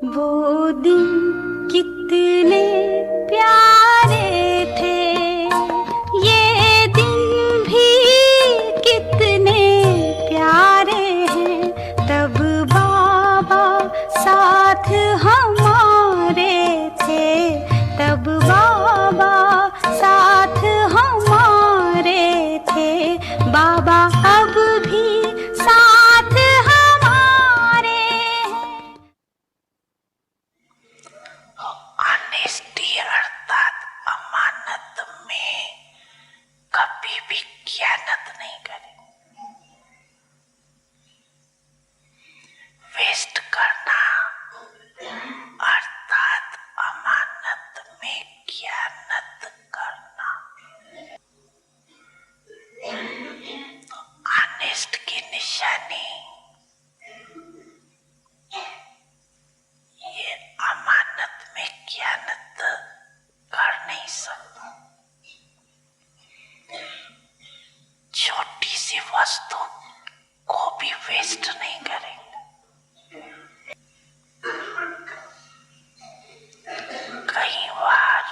वो दिन कितने प्यारे थे, ये दिन भी कितने प्यारे हैं। तब बाबा साथ हमारे थे, तब बाबा साथ हमारे थे। बाबा अब भी साथ हमारे हैं। ऑनेस्टी अर्थात अमानत में कभी भी खयानत नहीं करें। वेस्ट करना अर्थात अमानत में खयानत करना। ऑनेस्ट की निशानी ये अमानत में खयानत कर नहीं सकता। छोटी सी वस्तु को भी वेस्ट नहीं करेंगे। कई बार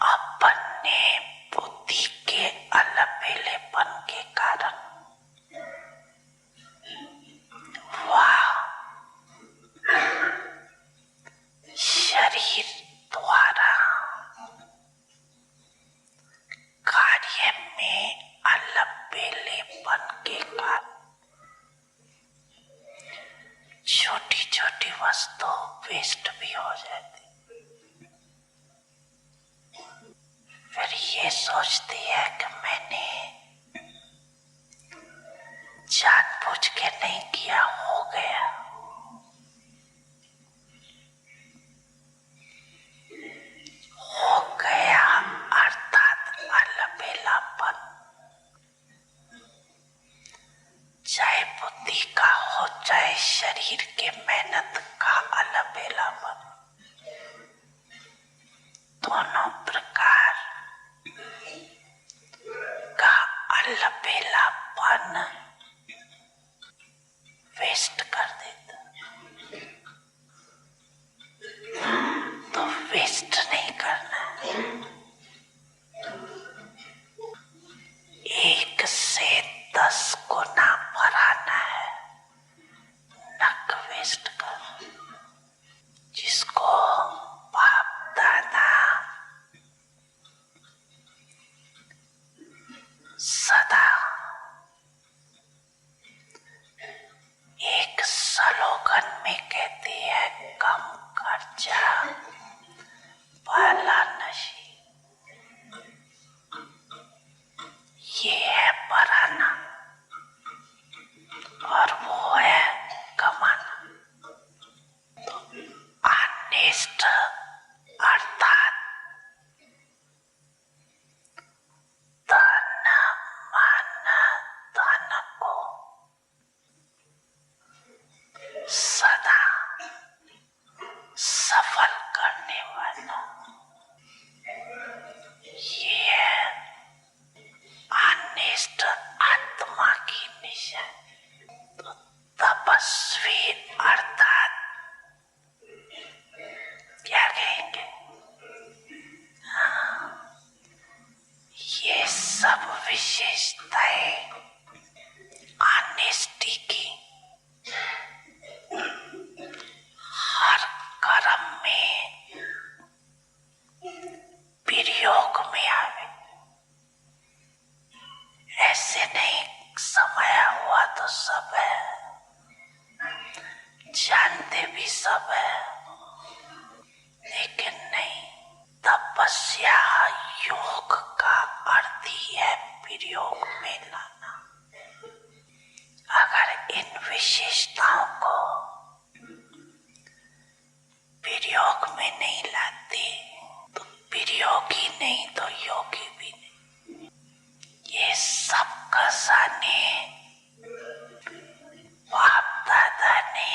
अपने बुद्धि के अलबेलेपन के कारण शरीर द्वारा कार्य में अलबेलेपन के कारण छोटी छोटी वस्तु वेस्ट भी हो जाती। फिर ये सोचती है कि मैंने जानबूझ के नहीं किया, हो गया। हो गया अर्थात अलबेलापन, चाहे बुद्धि का हो चाहे शरीर के मेहनत का अलबेलापन, दोनों प्रकार का अलबेलापन वेस्ट कर देता। तो वेस्ट नहीं करना, 1 से 10 गुना बढ़ाना है, नक वेस्ट कर। जिसको बाप दादा सदा एक स्लोगन में कहती है, कम खर्चा वाला नशी। ये है बढ़ाना और वो है कमाना। तो ऑनेस्ट अर्थात धन मान धन को सदा सफल करने वाला, ये है ऑनेस्ट आत्मा की निशानी। तो तपस्वी अर्थात क्या कहेंगे? ये सब विशेषताएं ऑनेस्टी की हर कर्म में प्रयोग में आवे। ऐसे नहीं समाया हुआ तो सब है, जानते भी सब है, लेकिन नहीं। तपस्या योग का अर्थ ही है प्रयोग में लाना। अगर इन विशेषताओं को प्रयोग में नहीं लाते तो प्रयोगी नहीं तो योगी भी नहीं। ये सब खजाने बाप दादा ने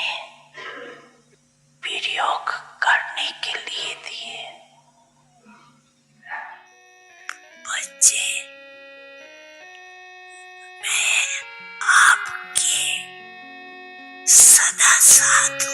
प्रयोग Sadhu.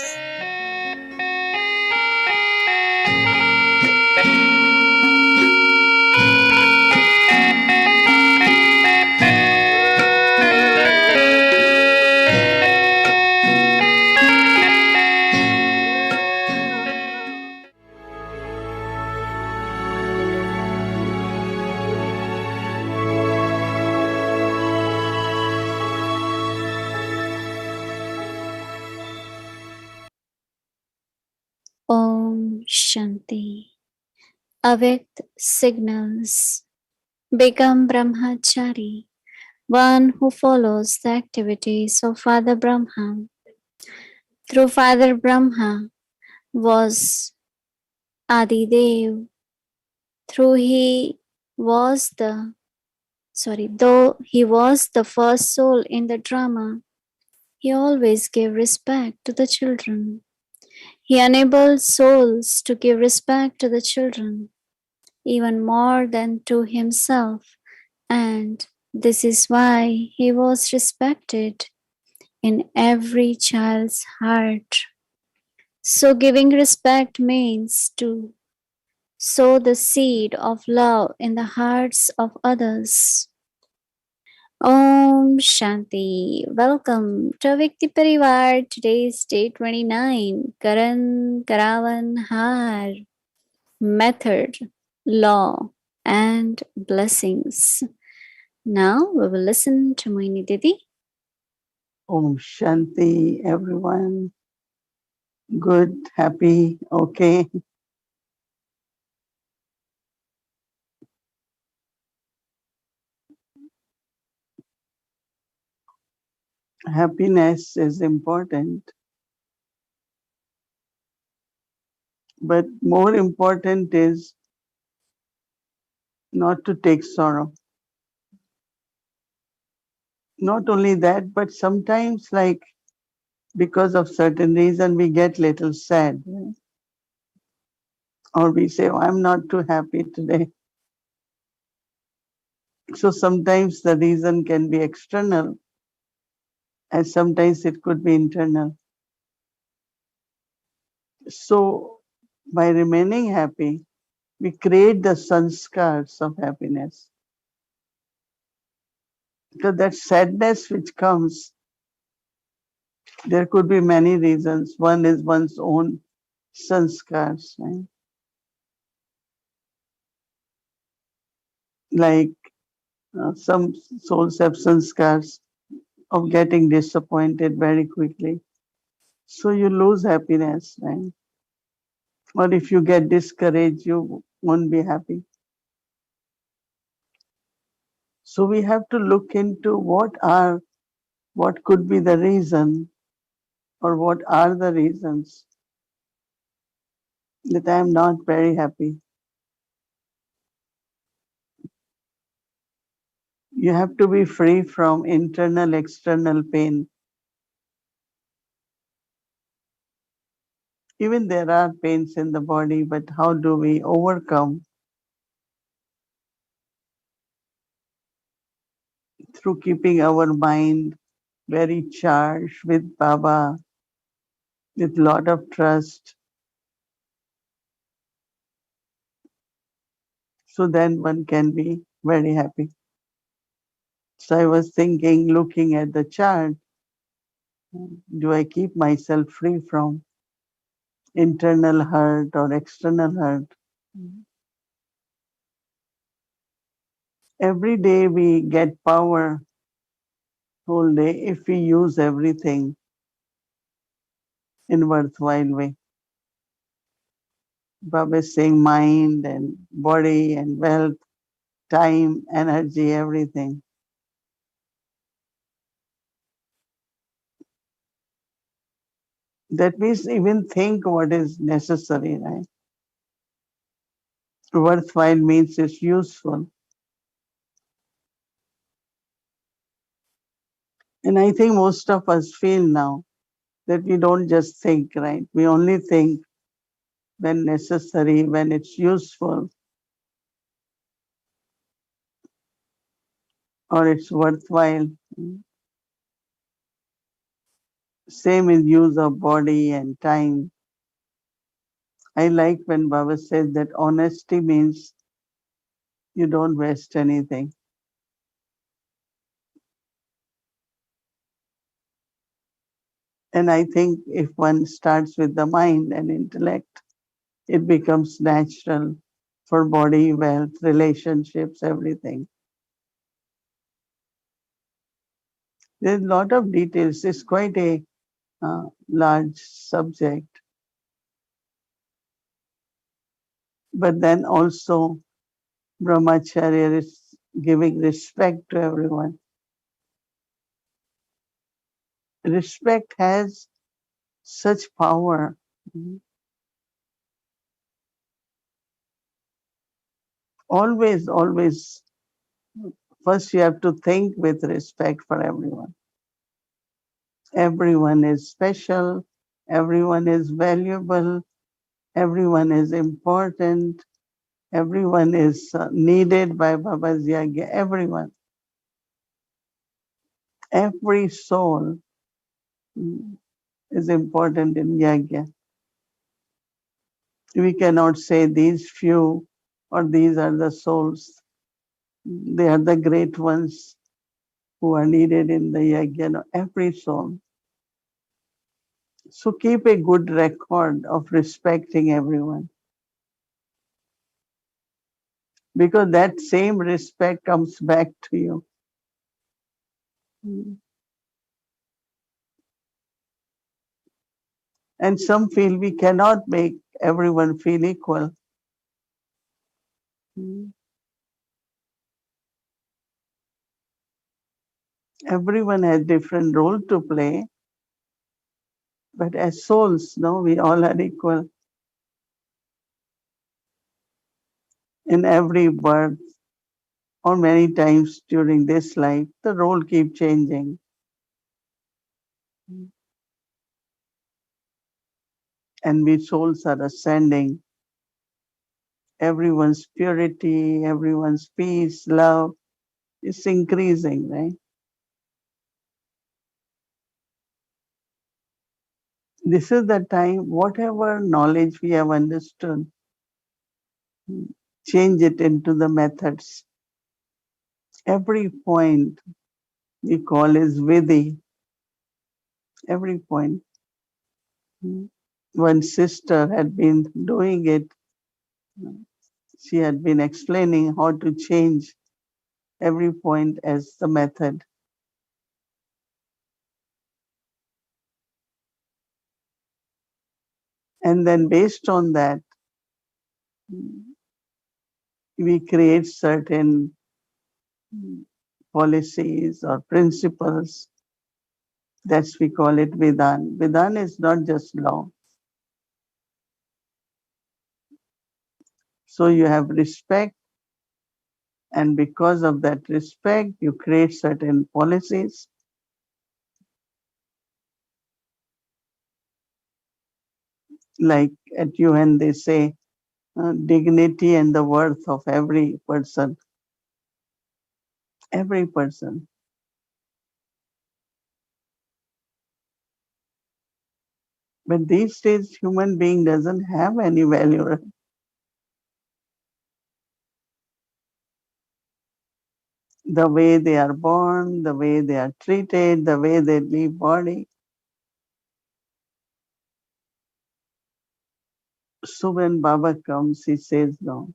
Om Shanti. Avyakt signals. Become Brahmachari, one who follows the activities of Father Brahma. Through Father Brahma was Adidev. Through he was the though he was the first soul in the drama, he always gave respect to the children. He enabled souls to give respect to the children, even more than to himself, and this is why he was respected in every child's heart. So, giving respect means to sow the seed of love in the hearts of others. Om Shanti. Welcome to Vikti Parivar. Today is day 29. Karankaravarhar. Method, law, and blessings. Now we will listen to Mohini Didi. Om Shanti, everyone. Good, happy, okay. Happiness is important, but more important is not to take sorrow. Not only that, but sometimes, like, because of certain reason, we get little sad. Or we say, oh, I'm not too happy today. So sometimes the reason can be external, and sometimes it could be internal. So by remaining happy, we create the sanskars of happiness. Because that sadness which comes, there could be many reasons. One is one's own sanskars, right? Like some souls have sanskars of getting disappointed very quickly. So you lose happiness, right? Or if you get discouraged, you won't be happy. So we have to look into what could be the reason, or what are the reasons that I am not very happy. You have to be free from internal, external pain. Even there are pains in the body, but how do we overcome? Through keeping our mind very charged with Baba, with lot of trust. So then one can be very happy. So I was thinking, looking at the chart, do I keep myself free from internal hurt or external hurt? Every day we get power whole day if we use everything in worthwhile way. Baba is saying mind and body and wealth, time, energy, everything. That means even think what is necessary, right? Worthwhile means it's useful. And I think most of us feel now that we don't just think, right? We only think when necessary, when it's useful, or it's worthwhile. Same is use of body and time. I like when Baba says that honesty means you don't waste anything. And I think if one starts with the mind and intellect, it becomes natural for body, wealth, relationships, everything. There's a lot of details. It's quite a large subject. But then also, Brahmacharya is giving respect to everyone. Respect has such power. Always, always, first you have to think with respect for everyone. Everyone is special, everyone is valuable, everyone is important, everyone is needed by Baba's Yagya, everyone. Every soul is important in Yagya. We cannot say these few or these are the souls. They are the great ones who are needed in the Yagya. No, every soul. So keep a good record of respecting everyone. Because that same respect comes back to you. And some feel we cannot make everyone feel equal. Everyone has different role to play, but as souls, no, we all are equal. In every birth or many times during this life, the role keep changing. And we souls are ascending. Everyone's purity, everyone's peace, love is increasing, right? This is the time, whatever knowledge we have understood, change it into the methods. Every point we call is Vidhi. Every point. One sister had been doing it. She had been explaining how to change every point as the method. And then based on that, we create certain policies or principles. That's we call it Vidhan. Vidhan is not just law. So you have respect, and because of that respect, you create certain policies. Like at UN, they say dignity and the worth of every person. Every person. But these days, human being doesn't have any value. The way they are born, the way they are treated, the way they leave body. So when Baba comes, he says, no,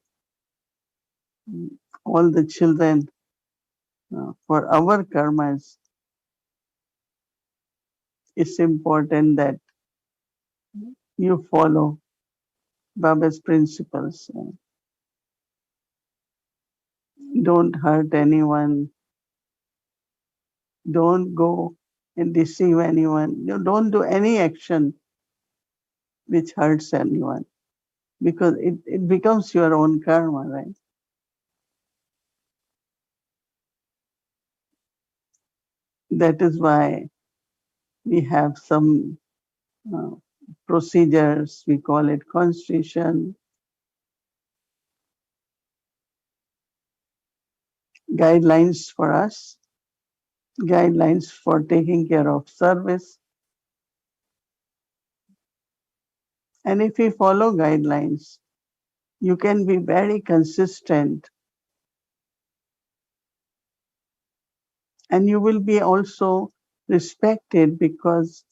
all the children, for our karmas, it's important that you follow Baba's principles. Don't hurt anyone. Don't go and deceive anyone. You don't do any action which hurts anyone because it becomes your own karma, right? That is why we have some uh, procedures, we call it constitution, guidelines for us, guidelines for taking care of service, And if we follow guidelines, you can be very consistent, and you will be also respected because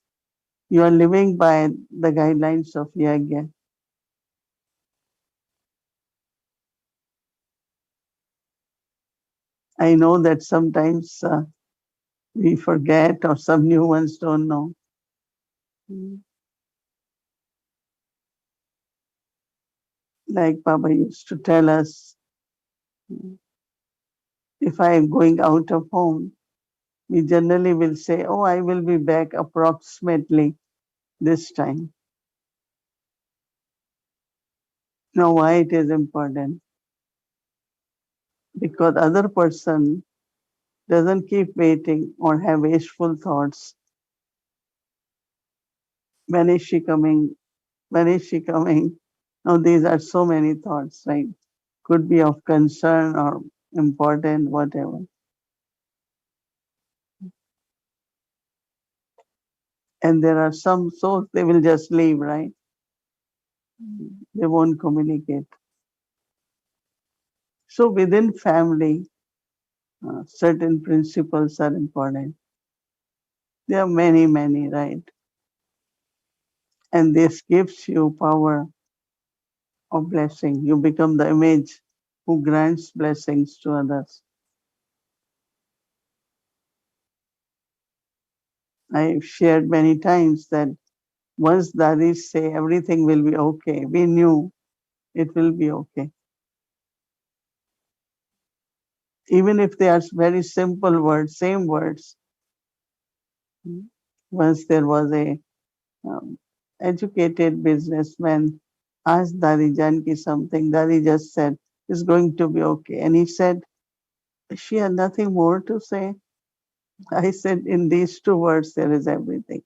you are living by the guidelines of Yajna. I know that sometimes we forget or some new ones don't know. Like Baba used to tell us, if I am going out of home, we generally will say, oh, I will be back approximately this time. Now, why it is important? Because other person doesn't keep waiting or have wasteful thoughts. When is she coming? When is she coming? Now, these are so many thoughts, right? Could be of concern or important, whatever. And there are some souls, they will just leave, right? They won't communicate. So within family, certain principles are important. There are many, many, right? And this gives you power of blessing. You become the image who grants blessings to others. I've shared many times that once dadis say everything will be okay, we knew it will be okay. Even if they are very simple words, same words. Once there was a educated businessman asked Dadi Janki something. Dadi just said, it's going to be okay. And he said, she had nothing more to say. I said, in these two words, there is everything.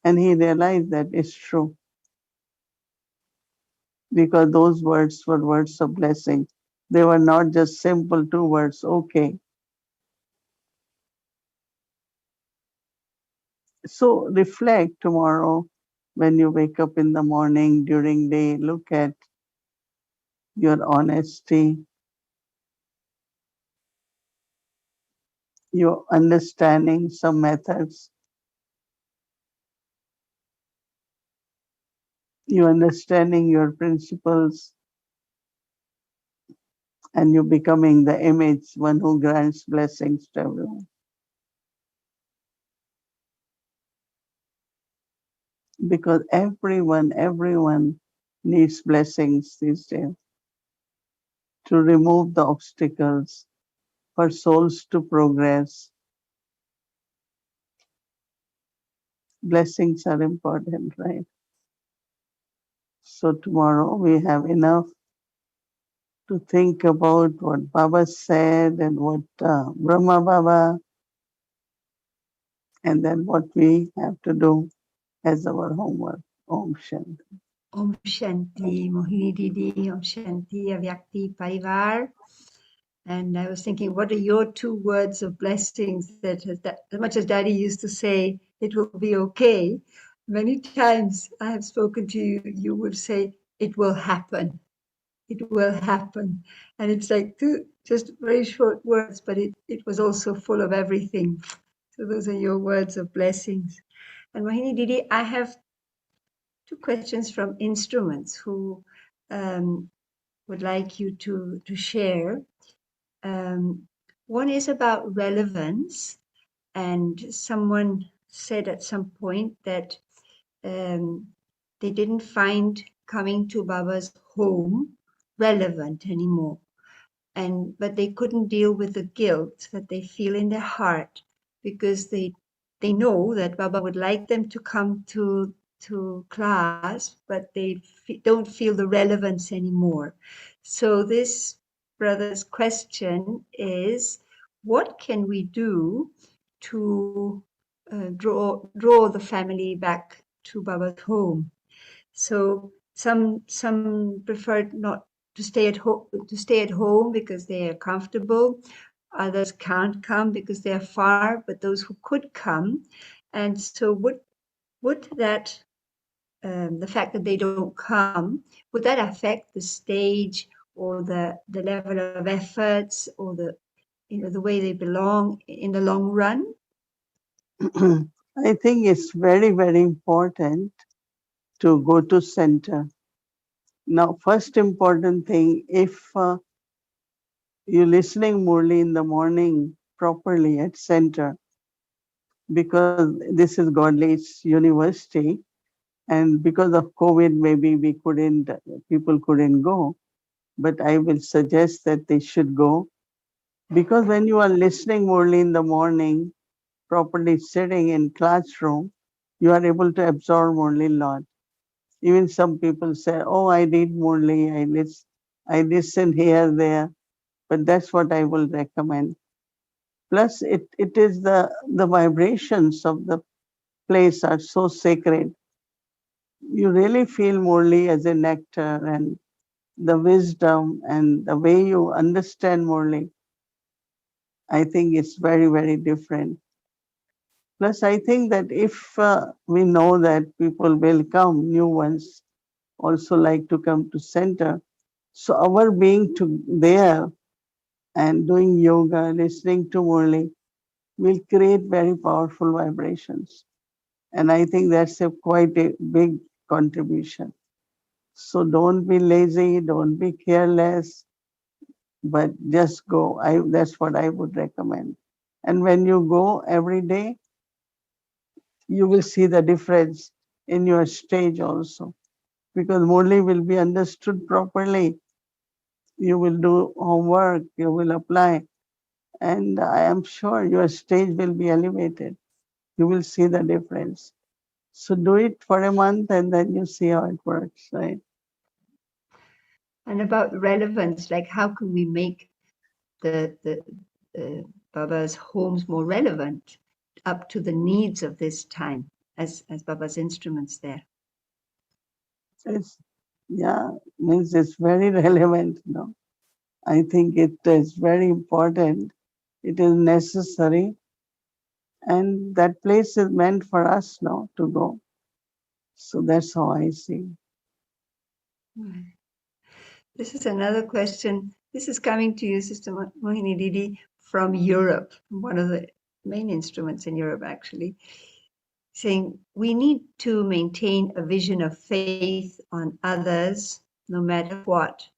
And he realized that it's true because those words were words of blessing. They were not just simple two words, okay. So reflect tomorrow when you wake up in the morning, during day, look at your honesty, your understanding some methods, you understanding your principles, and you becoming the image, one who grants blessings to everyone. Because everyone needs blessings these days to remove the obstacles for souls to progress. Blessings are important, right? So tomorrow we have enough to think about what Baba said and what Brahma Baba, and then what we have to do as our homework. Om Shanti. Om Shanti, Mohini Didi, Om Shanti, Avyakti Parivar. And I was thinking, what are your two words of blessings that as much as Daddy used to say, it will be okay. Many times I have spoken to you, you would say, it will happen. It will happen. And it's like two just very short words, but it was also full of everything. So those are your words of blessings. And Mohini Didi, I have two questions from instruments who would like you to share. One is about relevance, and someone said at some point that they didn't find coming to Baba's home relevant anymore, but they couldn't deal with the guilt that they feel in their heart because they know that Baba would like them to come to class, but they don't feel the relevance anymore. So this brother's question is, what can we do to draw the family back to Baba's home? So some preferred not to stay at home because they are comfortable. Others can't come because they are far, but those who could come. And so would that the fact that they don't come, would that affect the stage or the level of efforts or the way they belong in the long run? I think it's very, very important to go to center. Now, first important thing, if you're listening Murli in the morning properly at center, because this is Godly's university, and because of COVID, maybe people couldn't go, but I will suggest that they should go, because when you are listening Murli in the morning, properly sitting in classroom, you are able to absorb Murli a lot. Even some people say, oh, I read Murli, I listen here, there, but that's what I will recommend. Plus, it is the vibrations of the place are so sacred. You really feel Murli as a nectar, and the wisdom and the way you understand Murli, I think it's very, very different. Plus, I think that if we know that people will come, new ones also like to come to center. So our being there and doing yoga, listening to Murli, will create very powerful vibrations. And I think that's quite a big contribution. So don't be lazy, don't be careless, but just go. That's what I would recommend. And when you go every day, you will see the difference in your stage also. Because Murli will be understood properly. You will do homework, you will apply, and I am sure your stage will be elevated. You will see the difference. So do it for a month and then you see how it works, right? And about relevance, like how can we make the Baba's homes more relevant up to the needs of this time as Baba's instruments there? It's, yeah, means it's very relevant, no? I think it is very important. It is necessary. And that place is meant for us now to go. So that's how I see. Right. This is another question. This is coming to you, Sister Mohini Didi, from Europe, one of the main instruments in Europe, actually, saying we need to maintain a vision of faith on others, no matter what,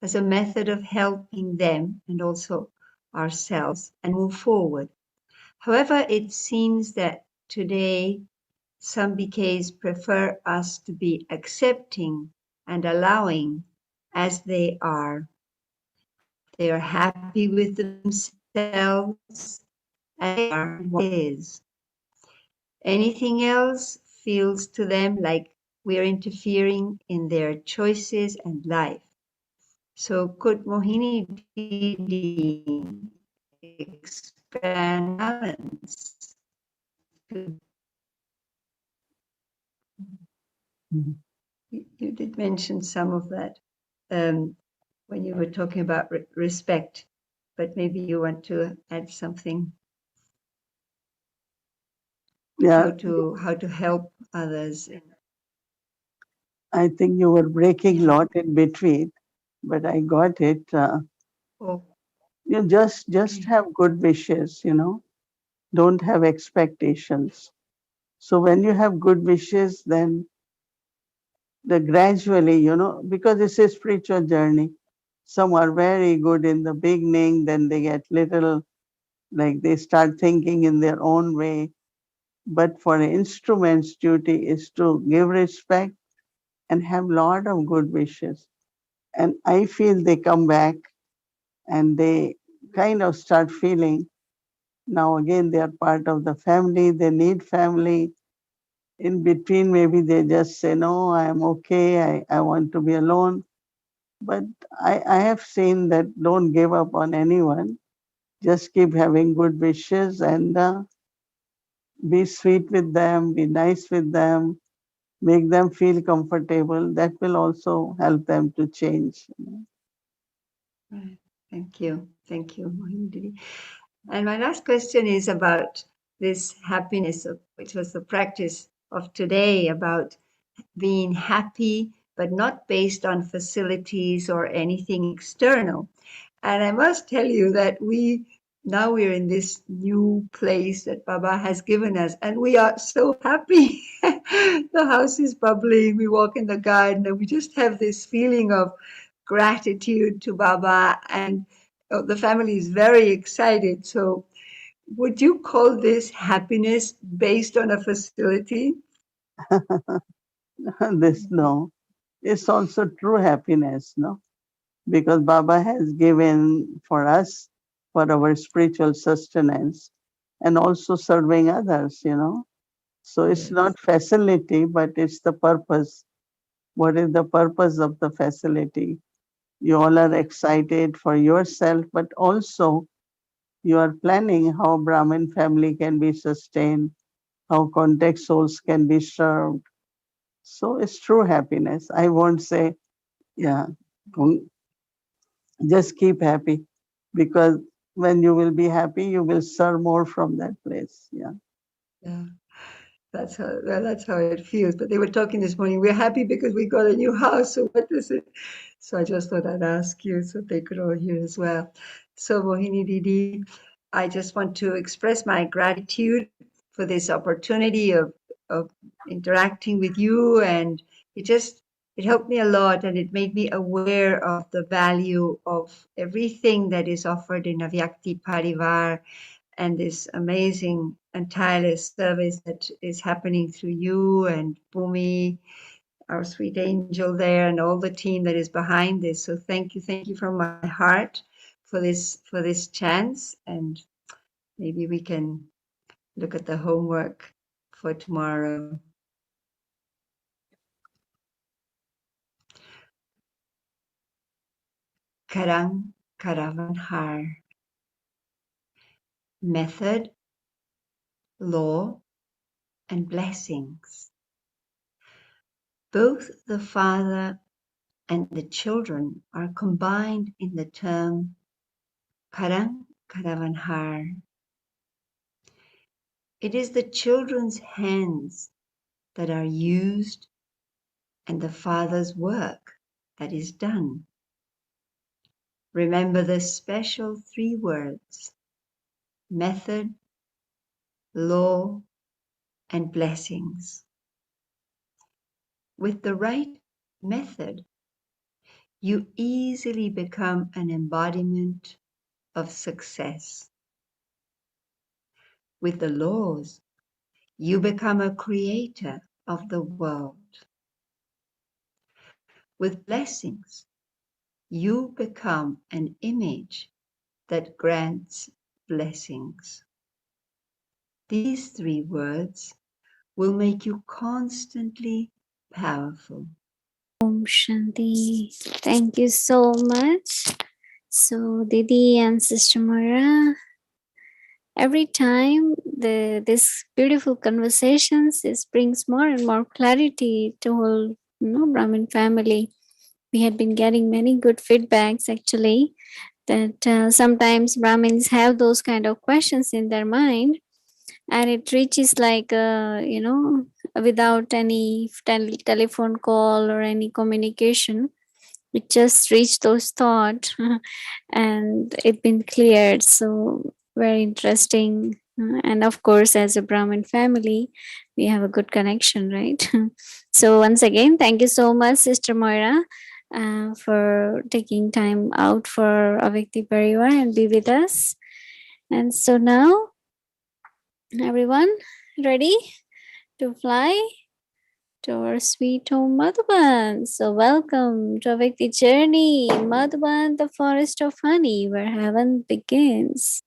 as a method of helping them and also ourselves and move forward. However, it seems that today some BKs prefer us to be accepting and allowing as they are. They are happy with themselves as they are and what is. Anything else feels to them like we're interfering in their choices and life. So could Mohini Didi expand balance? Mhm. You did mention some of that when you were talking about respect, but maybe you want to add something. Yeah, How to help others. I think you were breaking a Yeah. lot in between, but I got it. Oh, You just okay. have good wishes, don't have expectations. So when you have good wishes, then gradually, because it's a spiritual journey. Some are very good in the beginning, then they get little, like they start thinking in their own way. But for an instrument's duty is to give respect and have lot of good wishes. And I feel they come back and they kind of start feeling now again they are part of the family, they need family. In between, maybe they just say, no, I am okay, I want to be alone. But I have seen that don't give up on anyone. Just keep having good wishes and be sweet with them, be nice with them, make them feel comfortable. That will also help them to change. Right. Thank you. Thank you, Mohini Didi. And my last question is about this happiness, which was the practice of today, about being happy, but not based on facilities or anything external. And I must tell you that we're in this new place that Baba has given us, and we are so happy. The house is bubbling. We walk in the garden, and we just have this feeling of gratitude to Baba, and the family is very excited. So, would you call this happiness based on a facility? This, no. It's also true happiness, no? Because Baba has given for us, for our spiritual sustenance, and also serving others, So it's Yes. not facility, but it's the purpose. What is the purpose of the facility? You all are excited for yourself, but also you are planning how Brahmin family can be sustained, how contact souls can be served. So it's true happiness. I won't say, yeah, just keep happy, because when you will be happy, you will serve more from that place. Yeah. Yeah. That's how it feels. But they were talking this morning. We're happy because we got a new house. So what is it? So I just thought I'd ask you so they could all hear as well. So Mohini Didi, I just want to express my gratitude for this opportunity of interacting with you, and it helped me a lot, and it made me aware of the value of everything that is offered in Avyakti Parivar, and this amazing and tireless service that is happening through you and Bhumi, our sweet angel there, and all the team that is behind this. So thank you from my heart for this chance, and maybe we can look at the homework for tomorrow. Karankaravarhar. Method, law, and blessings. Both the Father and the children are combined in the term Karankaravarhar. It is the children's hands that are used and the Father's work that is done. Remember the special 3 words: method, law, and blessings. With the right method, you easily become an embodiment of success. With the laws, you become a creator of the world. With blessings, you become an image that grants blessings. These 3 words will make you constantly powerful. Om Shanti. Thank you so much. So, Didi and Sister Mara, every time this beautiful conversations, this brings more and more clarity to whole Brahmin family. We had been getting many good feedbacks actually, that sometimes Brahmins have those kind of questions in their mind, and it reaches like without any telephone call or any communication, it just reached those thoughts and it been cleared. So very interesting. And of course, as a Brahmin family, we have a good connection, right? So once again, thank you so much, Sister Moira, for taking time out for Avyakti Parivar and be with us. And so now, everyone, ready to fly to our sweet home Madhuban. So welcome to Avyakti journey, Madhuban, the forest of honey, where heaven begins.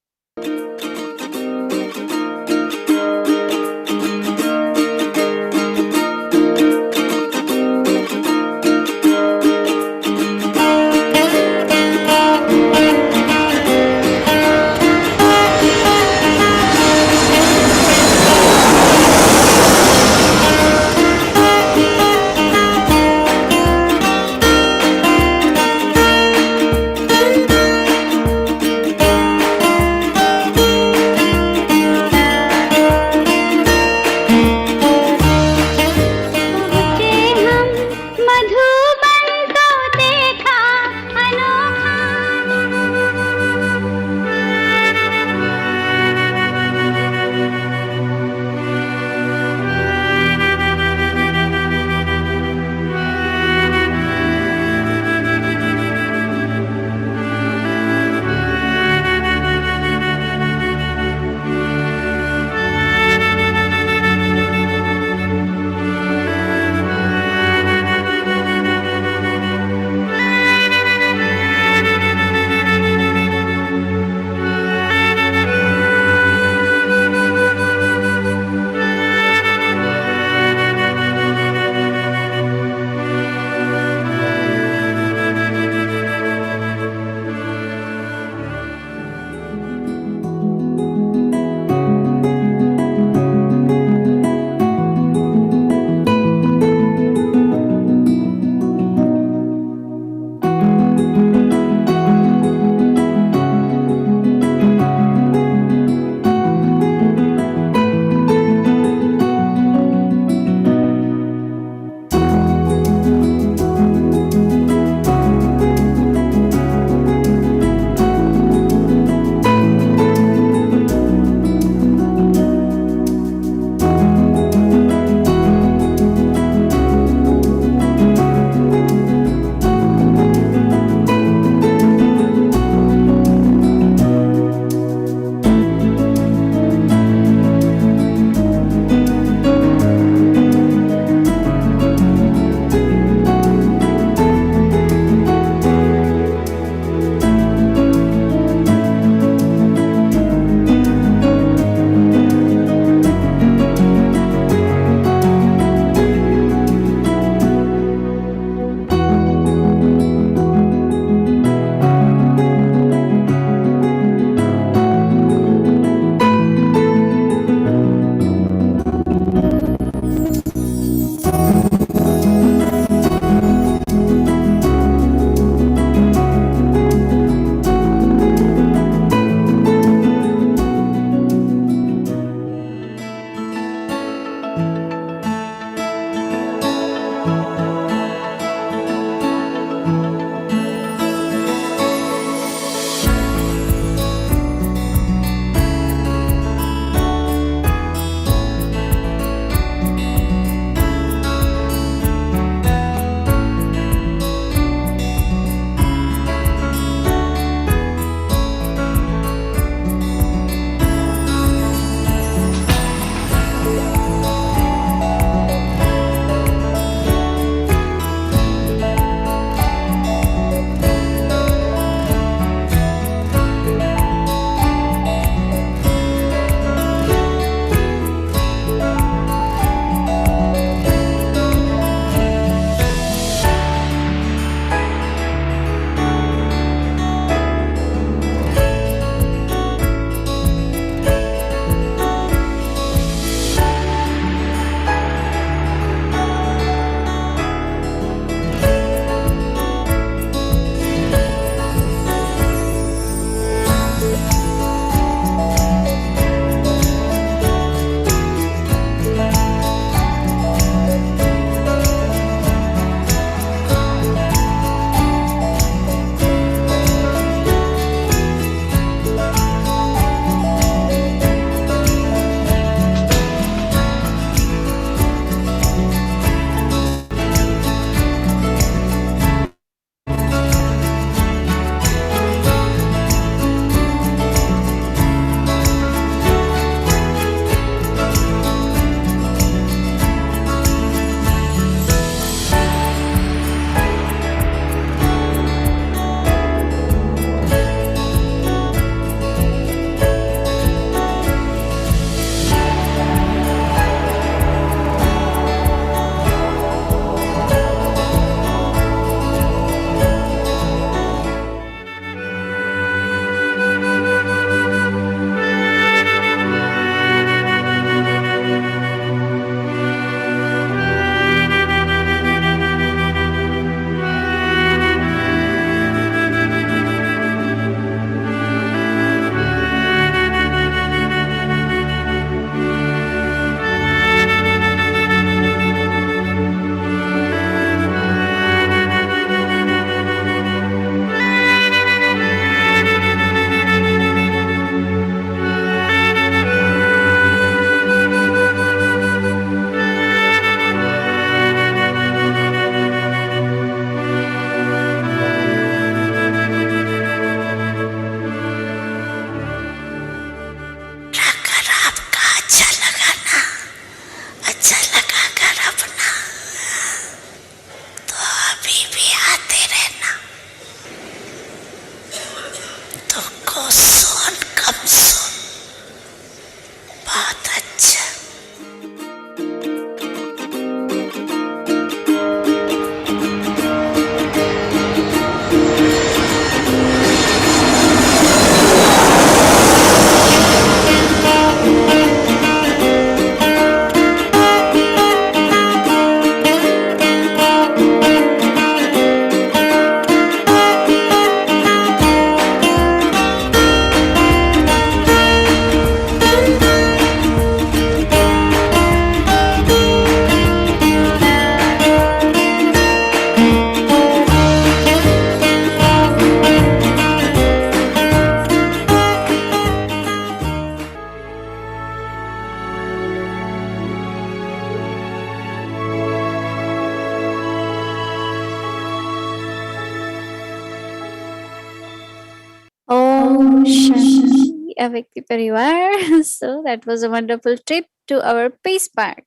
Om Shanti Avyakti Parivar. So that was a wonderful trip to our Peace Park.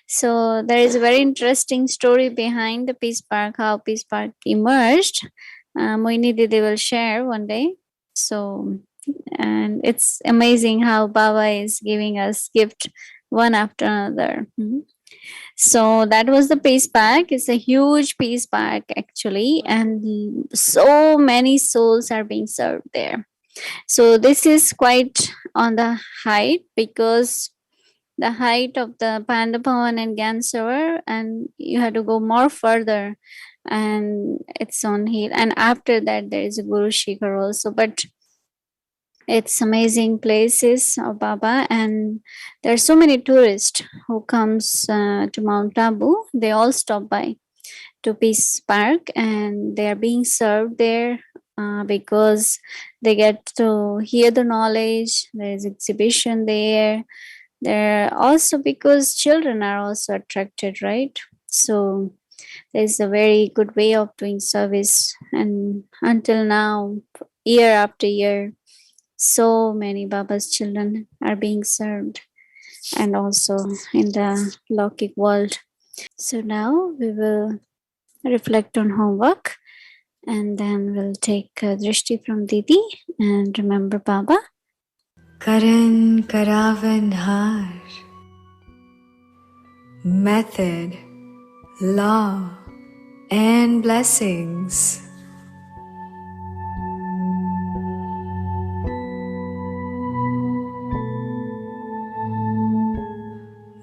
So there is a very interesting story behind the Peace Park, how Peace Park emerged. Mohini Didi will share one day. So, and it's amazing how Baba is giving us gift one after another. So that was the Peace Park. It's a huge Peace Park actually, and so many souls are being served there. So this is quite on the height, because the height of the Pandapavan and Gansavar, and you have to go more further, and it's on hill. And after that, there is a Guru Shikhar also. But it's amazing places of Baba, and there are so many tourists who comes to Mount Abu. They all stop by to Peace Park, and they are being served there because they get to hear the knowledge. There is exhibition there. There also because children are also attracted, right? So there's a very good way of doing service, and until now, year after year, so many Baba's children are being served, and also in the Lokik world. So now we will reflect on homework, and then we'll take Drishti from Didi and remember Baba. Karankaravarhar. Method, law, and blessings.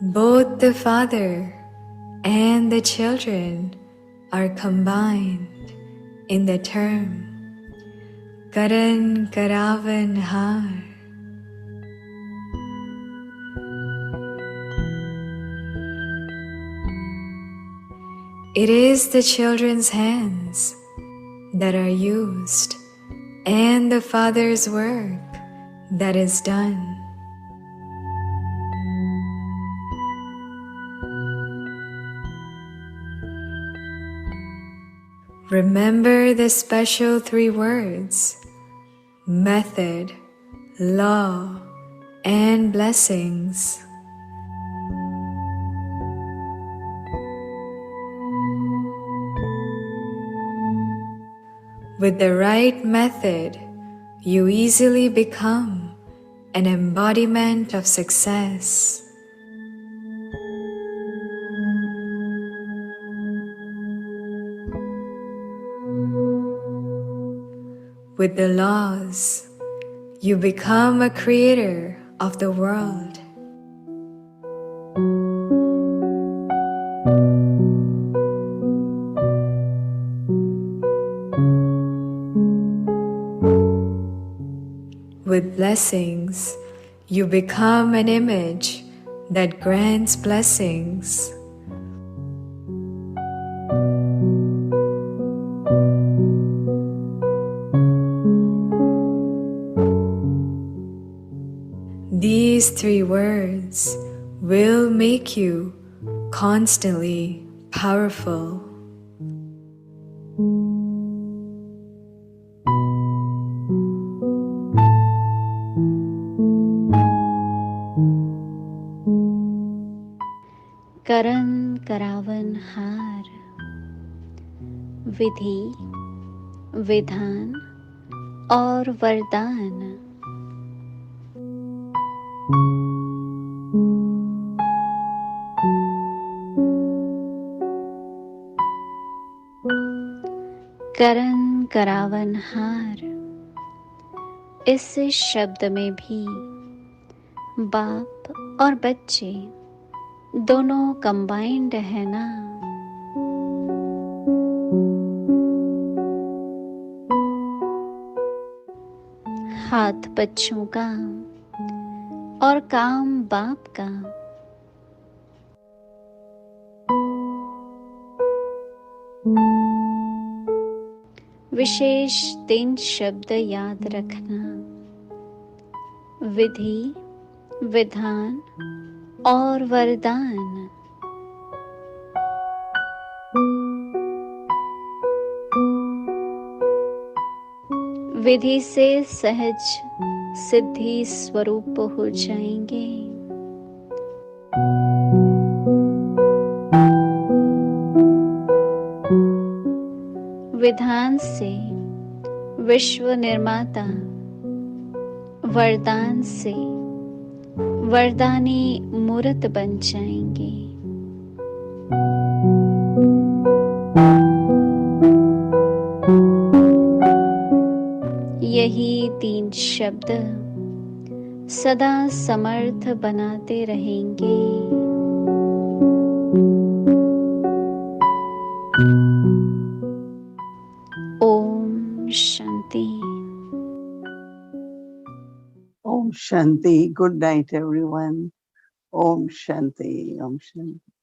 Both the father and the children are combined in the term Karankaravarhar. It is the children's hands that are used and the father's work that is done. Remember the special 3 words: method, law, and blessings. With the right method, you easily become an embodiment of success. With the laws, you become a creator of the world. With blessings, you become an image that grants blessings. These 3 words will make you constantly powerful. Karankaravarhar. विधि, विधान और वरदान। करणकरावनहार, इस शब्द में भी बाप और बच्चे दोनों कंबाइंड है ना। हाथ बच्चों का और काम बाप का। विशेष 3 शब्द याद रखना: विधि, विधान और वरदान। विधि से सहज सिद्धि स्वरूप हो जाएंगे। विधान से विश्व निर्माता, वरदान से वरदानी मूर्त बन जाएंगे। यही 3 शब्द सदा समर्थ बनाते रहेंगे। Om Shanti. Om Shanti. Good night, everyone. Om Shanti. Om Shanti.